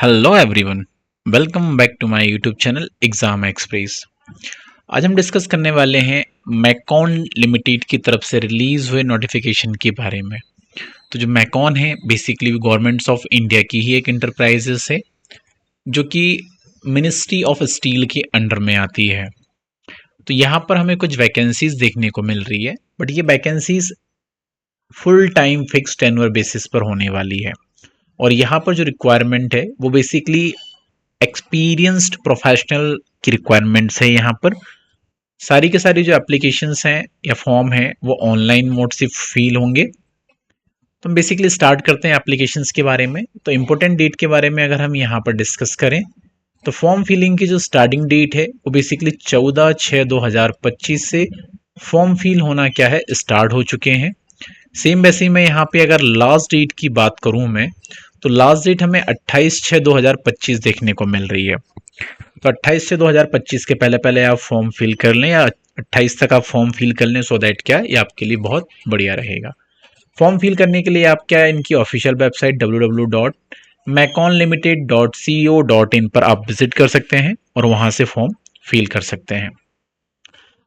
Hello everyone, welcome back to my YouTube channel exam express. आज हम discuss करने वाले हैं मैकॉन लिमिटेड की तरफ से रिलीज हुए नोटिफिकेशन के बारे में। तो जो मैकॉन है बेसिकली गवर्नमेंट्स ऑफ इंडिया की ही एक इंटरप्राइजेस है जो कि मिनिस्ट्री ऑफ स्टील के अंडर में आती है। तो यहाँ पर हमें कुछ वैकेंसीज देखने को मिल रही है, बट ये vacancies full time fix tenure basis पर होने वाली है। और यहाँ पर जो रिक्वायरमेंट है वो बेसिकली एक्सपीरियंस्ड प्रोफेशनल की रिक्वायरमेंट्स है। यहाँ पर सारी के सारी जो एप्लीकेशंस हैं या फॉर्म है वो ऑनलाइन मोड से फिल होंगे। तो हम बेसिकली स्टार्ट करते हैं एप्लीकेशंस के बारे में। तो इम्पोर्टेंट डेट के बारे में अगर हम यहाँ पर डिस्कस करें तो फॉर्म फिलिंग की जो स्टार्टिंग डेट है वो बेसिकली 14/6/2025 से फॉर्म फिल होना क्या है स्टार्ट हो चुके हैं। सेम वैसे ही मैं यहाँ पे अगर लास्ट डेट की बात करूँ मैं, तो लास्ट डेट हमें 28/6/2025 देखने को मिल रही है। तो 28/6/2025 के पहले पहले आप फॉर्म फिल कर लें, या 28 तक आप फॉर्म फिल कर लें, सो दैट क्या ये आपके लिए बहुत बढ़िया रहेगा। फॉर्म फिल करने के लिए आप क्या इनकी ऑफिशियल वेबसाइट www.maconlimited.co.in पर आप विजिट कर सकते हैं और वहां से फॉर्म फिल कर सकते हैं।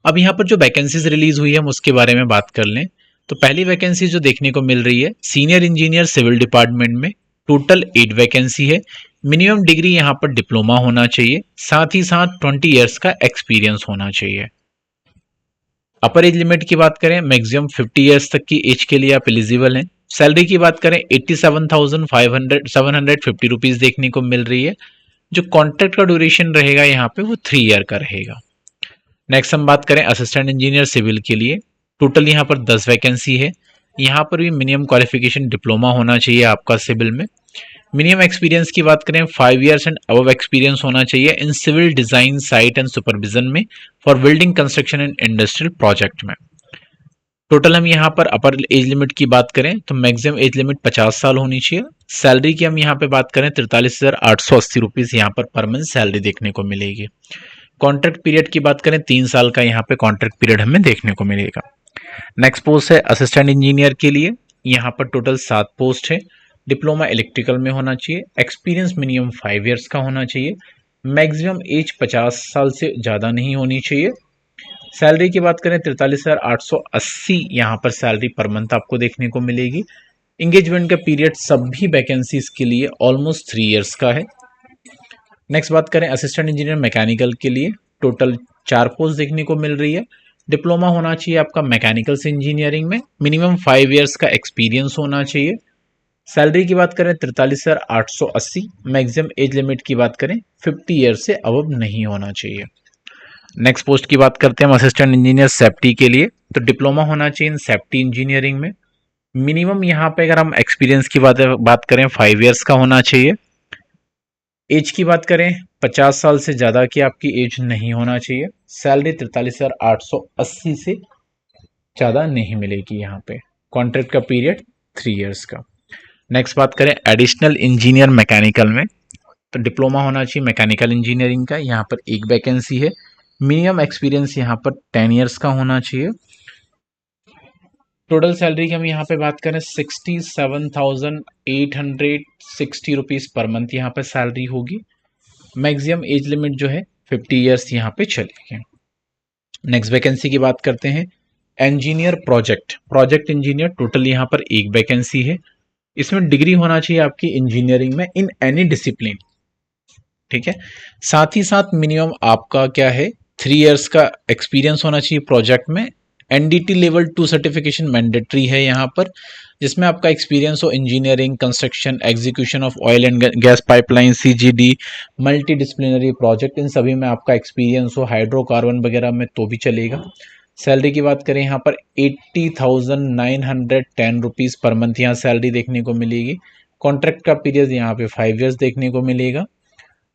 अब यहाँ पर जो वैकेंसीज रिलीज हुई है हम उसके बारे में बात कर लें। तो पहली वैकेंसी जो देखने को मिल रही है सीनियर इंजीनियर सिविल डिपार्टमेंट में, टोटल 8 वैकेंसी है। मिनिमम डिग्री यहाँ पर डिप्लोमा होना चाहिए, साथ ही साथ 20 ईयर्स का एक्सपीरियंस होना चाहिए। अपर एज लिमिट की बात करें, मैक्सिमम 50 ईयर्स तक की एज के लिए आप एलिजिबल हैं। सैलरी की बात करें 87,750 रुपीज देखने को मिल रही है। जो कॉन्ट्रैक्ट का ड्यूरेशन रहेगा यहाँ पे वो 3 ईयर का रहेगा। नेक्स्ट हम बात करें असिस्टेंट इंजीनियर सिविल के लिए, टोटल यहाँ पर 10 वैकेंसी है। यहाँ पर भी मिनिमम क्वालिफिकेशन डिप्लोमा होना चाहिए आपका सिविल में। मिनिमम एक्सपीरियंस की बात करें 5 ईयर्स एंड अबव एक्सपीरियंस होना चाहिए in civil design site and supervision में for building construction and industrial project में। टोटल हम यहाँ पर अपर एज लिमिट की बात करें तो मैक्सिमम एज लिमिट 50 साल होनी चाहिए। सैलरी की हम यहाँ पे बात करें 43,880 रुपीज यहाँ पर मंथ सैलरी देखने को मिलेगी। कॉन्ट्रैक्ट पीरियड की बात करें 3 साल का यहाँ पे कॉन्ट्रैक्ट पीरियड हमें देखने को मिलेगा। नेक्स्ट पोस्ट है असिस्टेंट इंजीनियर के लिए, यहाँ पर टोटल 7 पोस्ट है। डिप्लोमा इलेक्ट्रिकल में होना चाहिए, एक्सपीरियंस मिनिमम 5 ईयर्स का होना चाहिए, मैक्सिमम एज 50 साल से ज़्यादा नहीं होनी चाहिए। सैलरी की बात करें 43,880 यहाँ पर सैलरी पर मंथ आपको देखने को मिलेगी। इंगेजमेंट का पीरियड सभी वैकेंसीज के लिए ऑलमोस्ट 3 ईयर्स का है। नेक्स्ट बात करें असिस्टेंट इंजीनियर मैकेनिकल के लिए, टोटल 4 पोस्ट देखने को मिल रही है। डिप्लोमा होना चाहिए आपका मैकेनिकल से इंजीनियरिंग में, मिनिमम 5 ईयर्स का एक्सपीरियंस होना चाहिए। सैलरी की बात करें 43,880, मैक्सिमम एज लिमिट की बात करें 50 ईयर्स से अबव नहीं होना चाहिए। नेक्स्ट पोस्ट की बात करते हैं हम असिस्टेंट इंजीनियर सेफ्टी के लिए, तो डिप्लोमा होना चाहिए इन सेफ्टी इंजीनियरिंग में। मिनिमम यहाँ पे अगर हम एक्सपीरियंस की बात करें 5 ईयर्स का होना चाहिए। एज की बात करें 50 साल से ज़्यादा की आपकी एज नहीं होना चाहिए। सैलरी 43,880 से ज़्यादा नहीं मिलेगी यहाँ पे। कॉन्ट्रैक्ट का पीरियड 3 ईयर्स का। नेक्स्ट बात करें एडिशनल इंजीनियर मैकेनिकल में, तो डिप्लोमा होना चाहिए मैकेनिकल इंजीनियरिंग का, यहाँ पर एक वैकेंसी है। मिनिमम एक्सपीरियंस यहाँ पर 10 ईयर्स का होना चाहिए। टोटल सैलरी की हम यहाँ पे बात करें 67,860 रुपीज़ पर मंथ यहाँ पे सैलरी होगी। मैक्सिमम एज लिमिट जो है 50 ईयर्स यहाँ पे चलेगी। नेक्स्ट वैकेंसी की बात करते हैं इंजीनियर प्रोजेक्ट इंजीनियर, टोटल यहाँ पर एक वैकेंसी है। इसमें डिग्री होना चाहिए आपकी इंजीनियरिंग में इन एनी डिसिप्लिन, ठीक है। साथ ही साथ मिनिमम आपका क्या है 3 ईयर्स का एक्सपीरियंस होना चाहिए प्रोजेक्ट में। एनडीटी लेवल 2 सर्टिफिकेशन मैंडेटरी है यहाँ पर, जिसमें आपका एक्सपीरियंस हो engineering, construction, execution of oil and gas pipeline, CGD, multi disciplinary project, इन सभी में आपका एक्सपीरियंस हो, हाइड्रोकार्बन वगैरह में तो भी चलेगा। सैलरी की बात करें यहाँ पर 80,910 रुपीज़ पर मंथ यहाँ सैलरी देखने को मिलेगी। कॉन्ट्रैक्ट का पीरियड यहाँ पे 5 ईयर्स देखने को मिलेगा।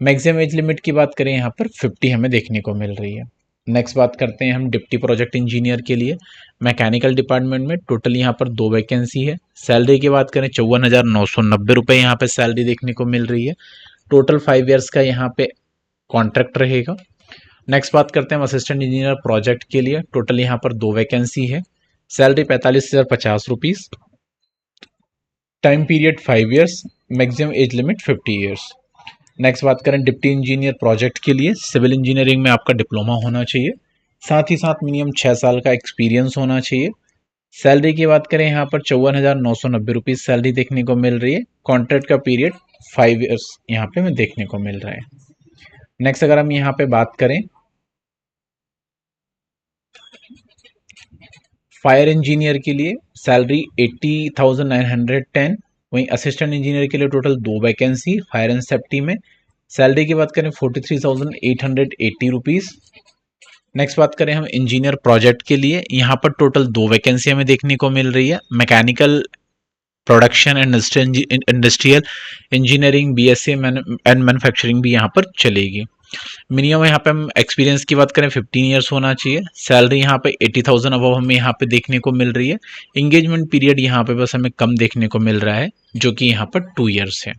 मैक्सिमम एज लिमिट की बात करें यहाँ पर 50 हमें देखने को मिल रही है। नेक्स्ट बात करते हैं हम डिप्टी प्रोजेक्ट इंजीनियर के लिए मैकेनिकल डिपार्टमेंट में, टोटल यहाँ पर 2 वैकेंसी है। सैलरी की बात करें 54,990 रुपये यहाँ पे सैलरी देखने को मिल रही है। टोटल 5 ईयर्स का यहाँ पे कॉन्ट्रैक्ट रहेगा। नेक्स्ट बात करते हैं असिस्टेंट इंजीनियर प्रोजेक्ट के लिए, टोटल यहाँ पर 2 वैकेंसी है। Salary 45,050 rupees, time period 5 years, maximum age limit 50 years. Next बात करें डिप्टी इंजीनियर प्रोजेक्ट के लिए, सिविल इंजीनियरिंग में आपका डिप्लोमा होना चाहिए, साथ ही साथ मिनिमम 6 साल का एक्सपीरियंस होना चाहिए। सैलरी की बात करें यहाँ पर 54,990 रुपीज़ सैलरी देखने को मिल रही है। कॉन्ट्रैक्ट का पीरियड 5 ईयर्स यहाँ पे हमें देखने को मिल रहा है। नेक्स्ट अगर हम यहाँ पे बात करें फायर इंजीनियर के लिए, सैलरी 80,910। वहीं असिस्टेंट इंजीनियर के लिए total 2 vacancy fire and safety में। सैलरी की बात करें 43,880 रुपीज़। नेक्स्ट बात करें हम इंजीनियर प्रोजेक्ट के लिए, यहाँ पर टोटल 2 वैकेंसी हमें देखने को मिल रही है। Mechanical production and industrial engineering, BSc and manufacturing भी यहाँ पर चलेगी। मिनिमम यहाँ पे हम एक्सपीरियंस की बात करें 15 ईयर्स होना चाहिए। सैलरी यहाँ पे 80,000 अबव हमें यहाँ पे देखने को मिल रही है। इंगेजमेंट पीरियड यहाँ पे बस हमें कम देखने को मिल रहा है, जो कि यहाँ पर 2 ईयर्स है।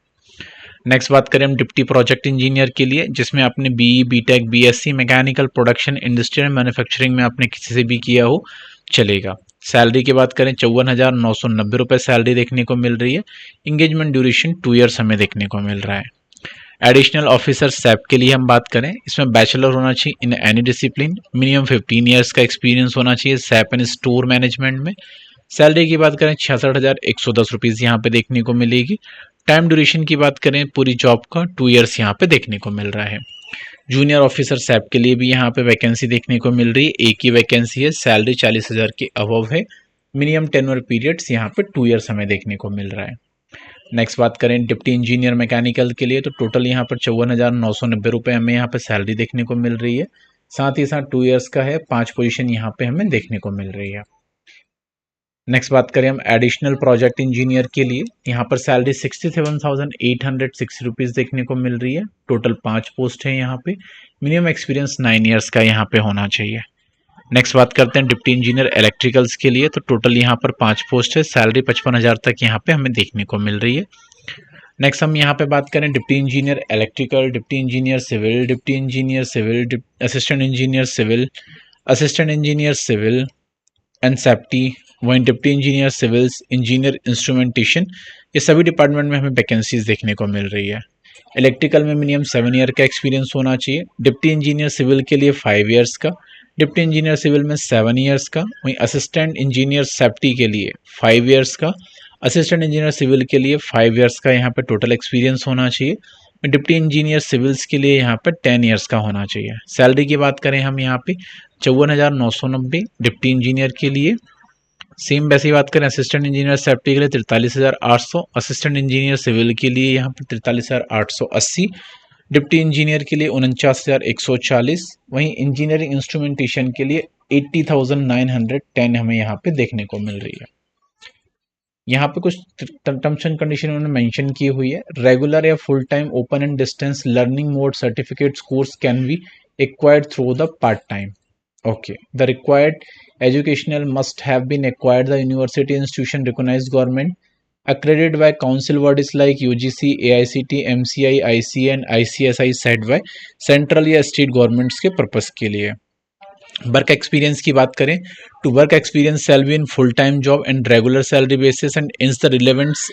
नेक्स्ट बात करें हम डिप्टी प्रोजेक्ट इंजीनियर के लिए, जिसमें आपने BE, BTech, BSc mechanical production industrial manufacturing में आपने किसी से भी किया हो चलेगा। सैलरी की बात करें 54,990 रुपये सैलरी देखने को मिल रही है। इंगेजमेंट ड्यूरेशन 2 ईयर्स हमें देखने को मिल रहा है। एडिशनल ऑफिसर सैप के लिए हम बात करें, इसमें बैचलर होना चाहिए in any discipline, minimum 15 years का एक्सपीरियंस होना चाहिए सैप एंड स्टोर मैनेजमेंट में। सैलरी की बात करें 66,110 रुपीज़ यहाँ पे देखने को मिलेगी। टाइम ड्यूरेशन की बात करें पूरी जॉब का 2 ईयर्स यहाँ पे देखने को मिल रहा है। जूनियर ऑफिसर सैप के लिए भी यहाँ पे वैकेंसी देखने को मिल रही है, एक ही वैकेंसी है, सैलरी 40,000 के अबव है। मिनिमम टेन्योर पीरियड्स यहाँ पे 2 ईयर्स हमें देखने को मिल रहा है। नेक्स्ट बात करें डिप्टी इंजीनियर मैकेनिकल के लिए, तो टोटल यहाँ पर 54,990 रुपये हमें यहाँ पर सैलरी देखने को मिल रही है। साथ ही साथ 2 ईयर्स का है, 5 पोजीशन यहाँ पे हमें देखने को मिल रही है। नेक्स्ट बात करें हम एडिशनल प्रोजेक्ट इंजीनियर के लिए, यहाँ पर सैलरी 67,860 रुपीज़ देखने को मिल रही है। टोटल 5 पोस्ट है यहाँ पे। मिनिमम एक्सपीरियंस 9 ईयर्स का यहाँ पे होना चाहिए। नेक्स्ट बात करते हैं डिप्टी इंजीनियर इलेक्ट्रिकल्स के लिए, तो टोटल यहाँ पर 5 पोस्ट है, सैलरी 55,000 तक यहाँ पे हमें देखने को मिल रही है। नेक्स्ट हम यहाँ पे बात करें deputy engineer electrical, deputy engineer civil, deputy engineer civil, assistant engineer civil, assistant engineer civil and safety, वहीं deputy engineer civils, engineer instrumentation, ये सभी डिपार्टमेंट में हमें वैकेंसीज देखने को मिल रही है। इलेक्ट्रिकल में मिनिमम 7 ईयर का एक्सपीरियंस होना चाहिए। डिप्टी इंजीनियर सिविल के लिए 5 ईयर्स का, डिप्टी इंजीनियर सिविल में 7 ईयर्स का, वहीं असिस्टेंट इंजीनियर सेफ्टी के लिए 5 ईयर्स का, असिस्टेंट इंजीनियर सिविल के लिए 5 ईयर्स का यहाँ पे टोटल एक्सपीरियंस होना चाहिए। डिप्टी इंजीनियर सिविल्स के लिए यहाँ पे 10 ईयर्स का होना चाहिए। सैलरी की बात करें हम यहाँ पे 54,990 डिप्टी इंजीनियर के लिए। सेम वैसे ही बात करें असिस्टेंट इंजीनियर सेफ्टी के लिए 43,800, असिस्टेंट इंजीनियर सिविल के लिए यहाँ पर 43,880, डिप्टी इंजीनियर के लिए 49,140, वहीं इंजीनियरिंग इंस्ट्रूमेंटेशन के लिए 80,910 हमें यहाँ पे देखने को मिल रही है। यहाँ पे कुछ टर्म्स एंड कंडीशन उन्होंने मेंशन की हुई है। रेगुलर या full time open and distance learning mode certificates course can be acquired through the part time. Okay, the required educational must have been acquired the university institution recognized government accredited by council bodies like UGC, AICT, MCI, ICA and ICSI set by central या state governments के purpose के लिए। Work experience की बात करें to work experience shall be in full time job and regular salary basis and in the relevant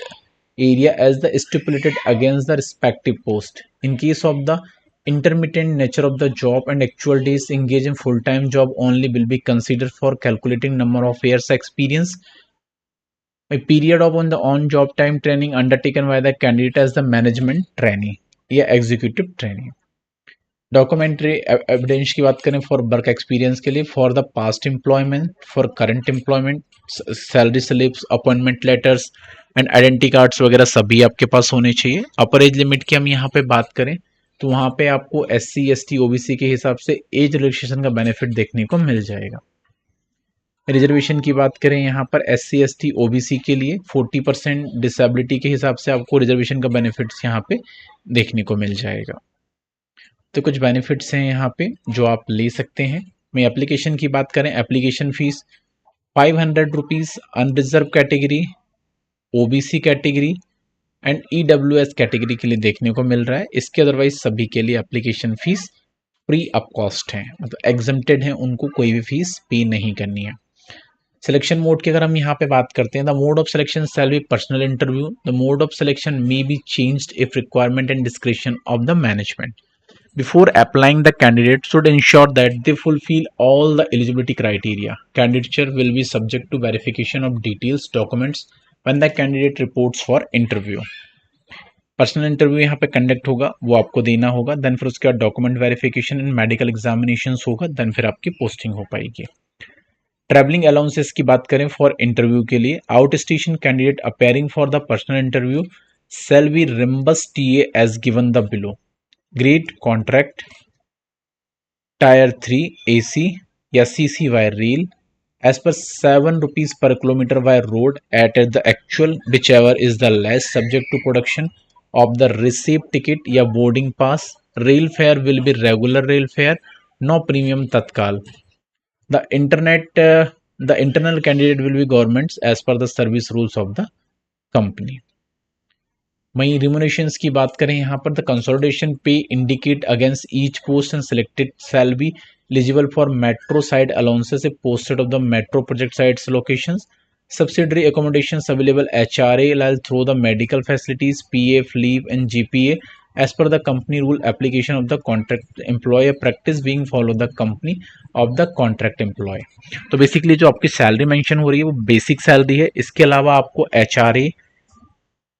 area as the stipulated against the respective post. In case of the intermittent nature of the job and actual days engaged in full-time job only will be considered for calculating number of years experience. A period of on job time training undertaken by the candidate as the management trainee या executive trainee. Documentary evidence की बात करें for work experience के लिए, for the past employment, for current employment, salary slips, appointment letters and identity cards वगैरह सभी आपके पास होने चाहिए। अपर एज लिमिट की हम यहाँ पे बात करें तो वहाँ पे आपको SC, ST, OBC के हिसाब से एज रिलैक्सेशन का बेनिफिट देखने को मिल जाएगा। रिजर्वेशन की बात करें यहाँ पर SC, ST, OBC के लिए 40% डिसेबिलिटी के हिसाब से आपको रिजर्वेशन का बेनिफिट्स यहाँ पे देखने को मिल जाएगा। तो कुछ बेनिफिट्स हैं यहाँ पे जो आप ले सकते हैं। मैं एप्लीकेशन की बात करें, application fees 500 rupees unreserved category, OBC category and EWS category के लिए देखने को मिल रहा है। इसके अदरवाइज सभी के लिए application fees free of cost है, मतलब एग्जम्प्टेड है, उनको कोई भी फीस पे नहीं करनी है। सिलेक्शन मोड की अगर हम यहाँ पे बात करते हैं, the mode of selection shall be personal interview, the mode of selection may be changed if requirement and description of the management. Before applying, the candidate should ensure that they fulfill all the eligibility criteria. Candidature will be subject to verification of details documents when the candidate reports for interview. Personal interview यहाँ पे conduct होगा, वो आपको देना होगा, then फिर उसके बाद document verification and medical examination होगा, देन फिर आपकी पोस्टिंग हो पाएगी. ट्रैवलिंग अलाउंसेस की बात करें फॉर इंटरव्यू के लिए, out station candidate appearing for the personal interview shall be reimbursed TA as given the below. Grade contract, tyre 3 AC या CC wire rail as per 7 rupees per kilometer by road at the actual whichever is the less subject to production of the receipt ticket या boarding pass. Rail fare will be regular rail fare, no premium tatkal. The internal candidate will be governments as per the service rules of the company. वहीं रिम्यूनरेशंस की बात करें यहाँ पर, the consolidation पे indicate against each post and selected shall be eligible for metro side allowances if posted of the metro project sites locations. Subsidiary accommodations available HRA through the medical facilities, PF leave and GPA as per the company rule. Application of the contract employer practice being follow the company of the contract employee. तो basically जो आपकी salary mention हो रही है वो basic salary है. इसके अलावा आपको HRA,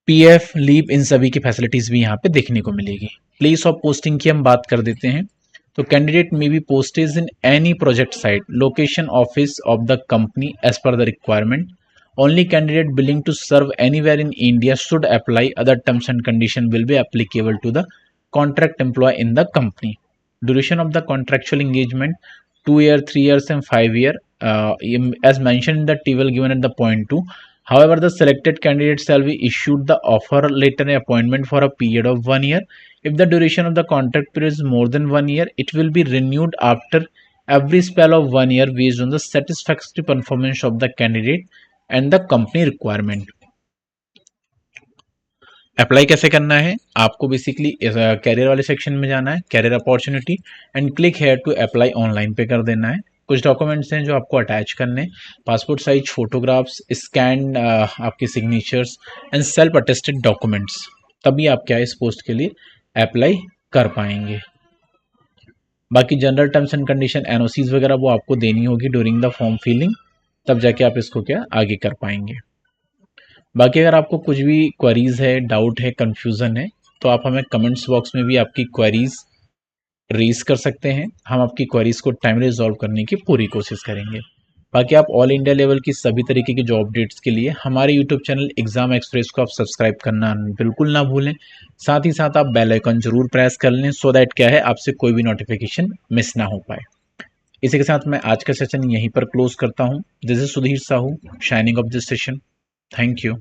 PF लीव, इन सभी की फैसिलिटीज भी यहाँ पे देखने को मिलेगी. प्लेस ऑफ पोस्टिंग की हम बात कर देते हैं. तो candidate may be posted in any project site, location office of the company as per the requirement. Only candidate willing to serve anywhere in India should apply. Other terms and condition will be applicable to the contract employ in the company. Duration of the contractual engagement 2 years, 3 years and 5 years as mentioned in the table given at the point 2. However, the selected candidate shall be issued the offer letter and appointment for a period of 1 year. If the duration of the contract period is more than 1 year, it will be renewed after every spell of 1 year based on the satisfactory performance of the candidate and the company requirement. Apply कैसे करना है, आपको basically career वाले section में जाना है, career opportunity, and click here to apply online पे कर देना है. कुछ डॉक्यूमेंट्स हैं जो आपको अटैच करने, पासपोर्ट साइज फोटोग्राफ्स, स्कैन आपके signatures and self attested documents. तभी आप क्या इस पोस्ट के लिए अप्लाई कर पाएंगे. बाकी general terms and condition NOCs वगैरह वो आपको देनी होगी ड्यूरिंग द फॉर्म फिलिंग, तब जाके आप इसको क्या आगे कर पाएंगे. बाकी अगर आपको कुछ भी क्वेरीज है, डाउट है, कंफ्यूजन है, तो आप हमें कमेंट्स बॉक्स में भी आपकी क्वेरीज रेज कर सकते हैं. हम आपकी क्वेरीज को टाइमली रिजॉल्व करने की पूरी कोशिश करेंगे. बाकी आप ऑल इंडिया लेवल की सभी तरीके की जॉब अपडेट्स के लिए हमारे यूट्यूब चैनल एग्जाम एक्सप्रेस को आप सब्सक्राइब करना बिल्कुल ना भूलें. साथ ही साथ आप बेल आइकन जरूर प्रेस कर लें, सो दैट क्या है आपसे कोई भी नोटिफिकेशन मिस ना हो पाए. इसी के साथ मैं आज का सेशन यहीं पर क्लोज करता हूँ. This is Sudhir Sahu, shining of this session. Thank you.